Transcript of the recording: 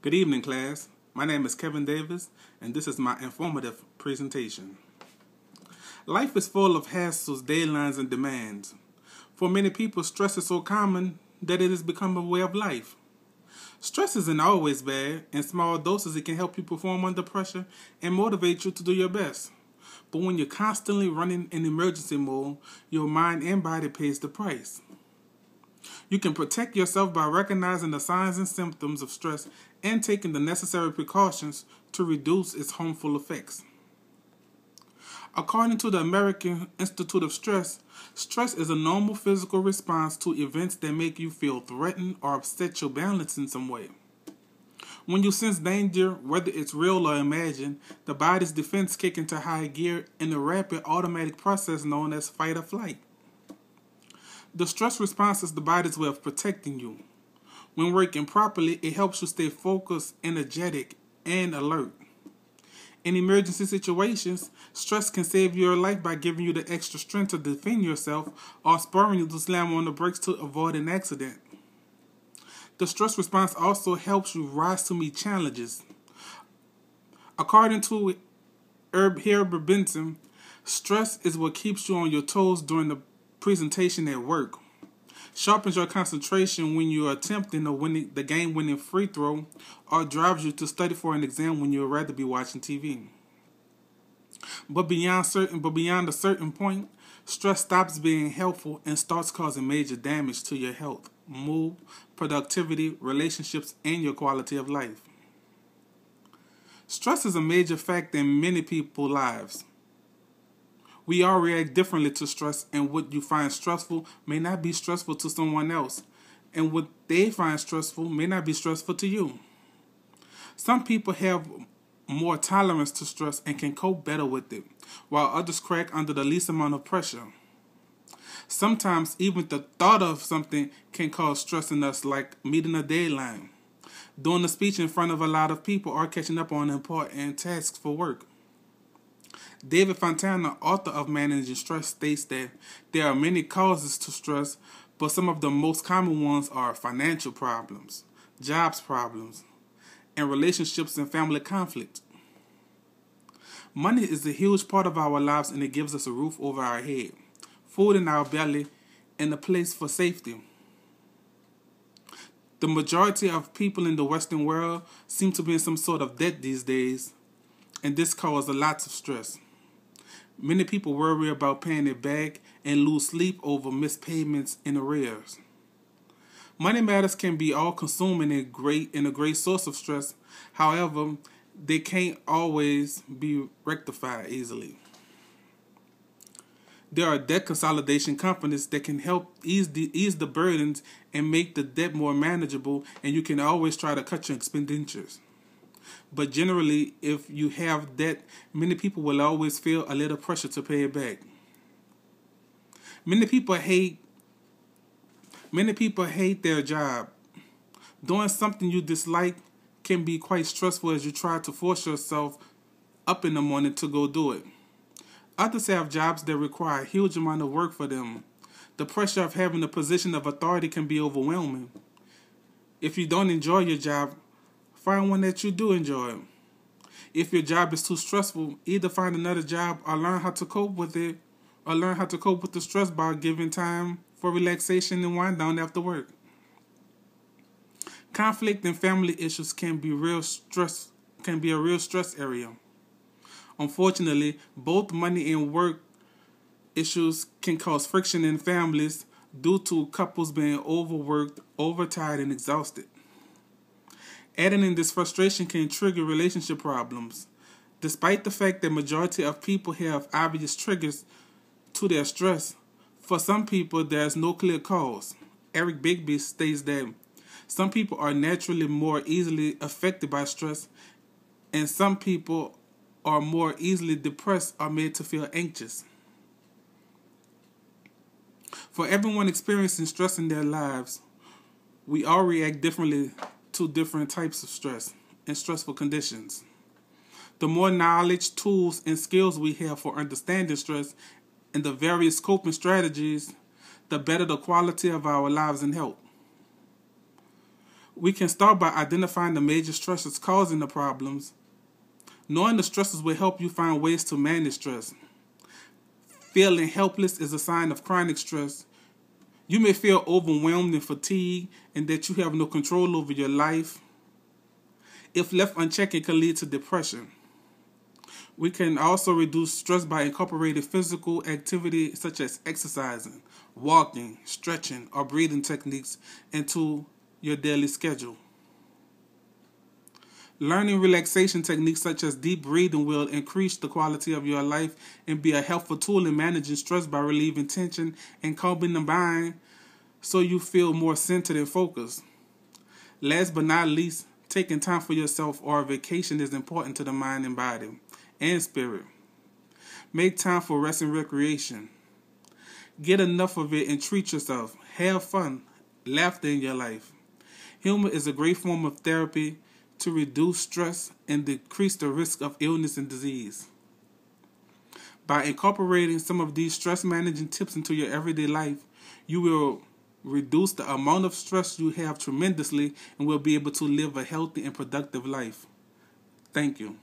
Good evening, class. My name is Kevin Davis, and this is my informative presentation. Life is full of hassles, deadlines, and demands. For many people, stress is so common that it has become a way of life. Stress isn't always bad. In small doses, it can help you perform under pressure and motivate you to do your best. But when you're constantly running in emergency mode, your mind and body pays the price. You can protect yourself by recognizing the signs and symptoms of stress and taking the necessary precautions to reduce its harmful effects. According to the American Institute of Stress, stress is a normal physical response to events that make you feel threatened or upset your balance in some way. When you sense danger, whether it's real or imagined, the body's defense kick into high gear in a rapid automatic process known as fight or flight. The stress response is the body's way of protecting you. When working properly, it helps you stay focused, energetic, and alert. In emergency situations, stress can save your life by giving you the extra strength to defend yourself or spurring you to slam on the brakes to avoid an accident. The stress response also helps you rise to meet challenges. According to Herbert Benson, stress is what keeps you on your toes during the presentation at work, sharpens your concentration when you are attempting the game-winning free throw, or drives you to study for an exam when you would rather be watching TV. But beyond a certain point, stress stops being helpful and starts causing major damage to your health, mood, productivity, relationships, and your quality of life. Stress is a major factor in many people's lives. We all react differently to stress, and what you find stressful may not be stressful to someone else, and what they find stressful may not be stressful to you. Some people have more tolerance to stress and can cope better with it, while others crack under the least amount of pressure. Sometimes even the thought of something can cause stress in us, like meeting a deadline, doing a speech in front of a lot of people, or catching up on important tasks for work. David Fontana, author of Managing Stress, states that there are many causes to stress, but some of the most common ones are financial problems, jobs problems, and relationships and family conflict. Money is a huge part of our lives, and it gives us a roof over our head, food in our belly, and a place for safety. The majority of people in the Western world seem to be in some sort of debt these days, and this causes lots of stress. Many people worry about paying it back and lose sleep over missed payments and arrears. Money matters can be all-consuming and a great source of stress. However, they can't always be rectified easily. There are debt consolidation companies that can help ease the burdens and make the debt more manageable, and you can always try to cut your expenditures. But generally, if you have debt, many people will always feel a little pressure to pay it back. Many people hate their job. Doing something you dislike can be quite stressful as you try to force yourself up in the morning to go do it. Others have jobs that require a huge amount of work for them. The pressure of having a position of authority can be overwhelming. If you don't enjoy your job, find one that you do enjoy. If your job is too stressful, either find another job or learn how to cope with it, or learn how to cope with the stress by giving time for relaxation and wind down after work. Conflict and family issues can be a real stress area. Unfortunately, both money and work issues can cause friction in families due to couples being overworked, overtired, and exhausted. Adding in this frustration can trigger relationship problems. Despite the fact that majority of people have obvious triggers to their stress, for some people there is no clear cause. Eric Bigby states that some people are naturally more easily affected by stress, and some people are more easily depressed or made to feel anxious. For everyone experiencing stress in their lives, we all react differently to different types of stress and stressful conditions. The more knowledge, tools, and skills we have for understanding stress and the various coping strategies, the better the quality of our lives and health. We can start by identifying the major stressors causing the problems. Knowing the stressors will help you find ways to manage stress. Feeling helpless is a sign of chronic stress. You may feel overwhelmed and fatigued and that you have no control over your life. If left unchecked, it can lead to depression. We can also reduce stress by incorporating physical activity such as exercising, walking, stretching, or breathing techniques into your daily schedule. Learning relaxation techniques such as deep breathing will increase the quality of your life and be a helpful tool in managing stress by relieving tension and calming the mind so you feel more centered and focused. Last but not least, taking time for yourself or a vacation is important to the mind and body and spirit. Make time for rest and recreation. Get enough of it and treat yourself. Have fun, laughter in your life. Humor is a great form of therapy to reduce stress and decrease the risk of illness and disease. By incorporating some of these stress managing tips into your everyday life, you will reduce the amount of stress you have tremendously and will be able to live a healthy and productive life. Thank you.